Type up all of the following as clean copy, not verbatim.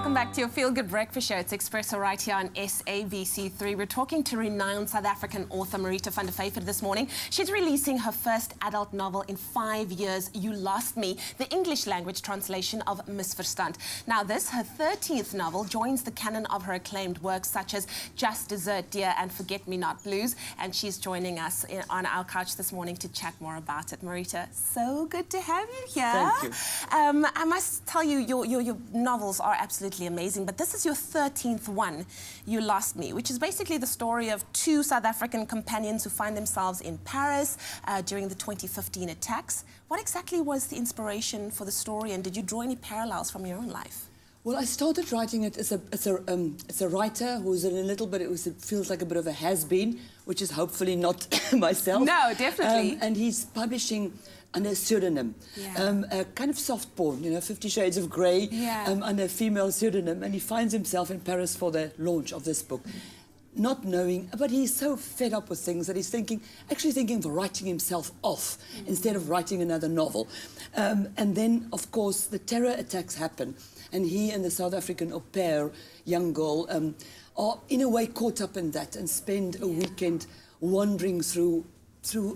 Welcome back to your Feel Good Breakfast Show. It's Expresso right here on SABC3. We're talking to renowned South African author Marita this morning. She's releasing her first adult novel in 5 years, You Lost Me, the English language translation of Misverstand. Now this, her 13th novel, joins the canon of her acclaimed works such as Just Dessert, Dear and Forget Me Not Blues. And she's joining us on our couch this morning to chat more about it. Marita, so good to have you here. Thank you. I must tell you, your novels are absolutely amazing, but this is your 13th one, You Lost Me, which is basically the story of two South African companions who find themselves in Paris during the 2015 attacks. What exactly was the inspiration for the story, and did you draw any parallels from your own life? Well, I started writing it as a writer who's in a little bit, it feels like a bit of a has-been, which is hopefully not myself. No, definitely. And he's publishing under a pseudonym, Yeah. kind of soft porn, 50 Shades of Grey, Yeah. under a female pseudonym, and he finds himself in Paris for the launch of this book. Not knowing, but he's so fed up with things that he's actually thinking of writing himself off instead of writing another novel. And then, of course, the terror attacks happen, and he and the South African au pair, young girl, are in a way caught up in that and spend a weekend wandering through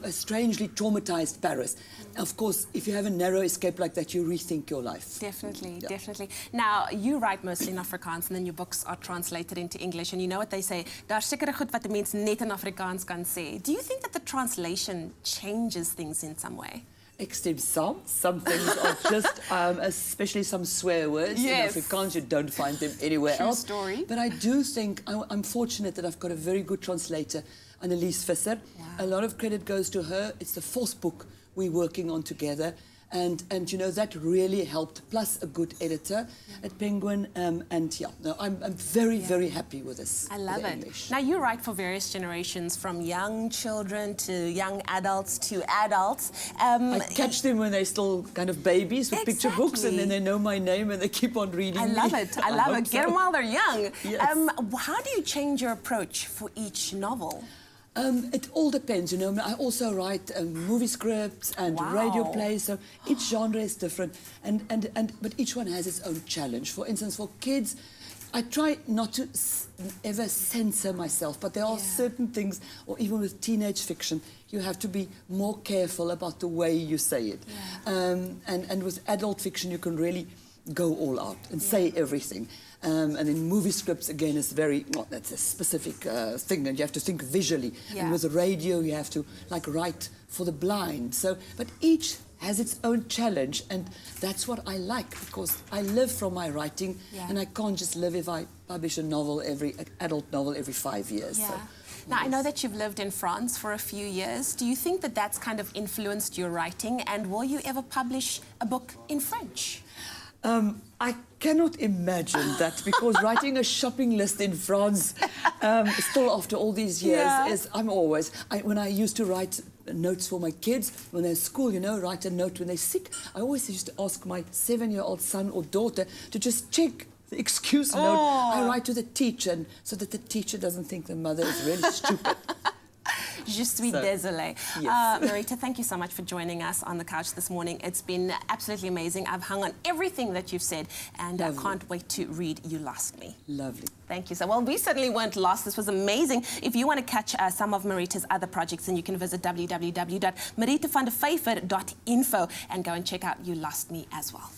a strangely traumatized Paris. Of course, if you have a narrow escape like that, you rethink your life. Definitely, definitely. Now, you write mostly in Afrikaans, and then your books are translated into English, and you know what they say, daar's sekere goed wat 'n mens net in Afrikaans kan sê. Do you think that the translation changes things in some way? Extreme some things are just, especially some swear words. Yes. In Afrikaans, you don't find them anywhere True else. story. But I do think, I'm fortunate that I've got a very good translator, Annelies Visser. Wow. A lot of credit goes to her. It's the 4th book we're working on together. And that really helped, plus a good editor at Penguin. I'm very, very happy with this. I love it. English. Now, you write for various generations, from young children to young adults to adults. I catch them when they're still kind of babies with picture books, and then they know my name and they keep on reading I love it. I love it. Get them while they're young. Yes. How do you change your approach for each novel? It all depends, I also write movie scripts and radio plays, so each genre is different, but each one has its own challenge. For instance, for kids, I try not to ever censor myself, but there are certain things, or even with teenage fiction, you have to be more careful about the way you say it. And with adult fiction, you can really go all out and say everything. And in movie scripts, again, it's that's a specific thing, and you have to think visually. And with the radio, you have to write for the blind. But each has its own challenge, and that's what I like, because I live from my writing, and I can't just live if I publish an adult novel every 5 years. Yeah. So, now, I know that you've lived in France for a few years. Do you think that that's kind of influenced your writing, and will you ever publish a book in French? I cannot imagine that, because writing a shopping list in France, still after all these years, when I used to write notes for my kids when they're at school, write a note when they're sick, I always used to ask my 7-year-old son or daughter to just check the excuse note I write to the teacher, so that the teacher doesn't think the mother is really stupid. Je suis désolée. Yes. Marita, thank you so much for joining us on the couch this morning. It's been absolutely amazing. I've hung on everything that you've said, and I can't wait to read You Lost Me. Lovely. Thank you. Well, we certainly weren't lost. This was amazing. If you want to catch some of Marita's other projects, then you can visit www.maritavandevyver.info and go and check out You Lost Me as well.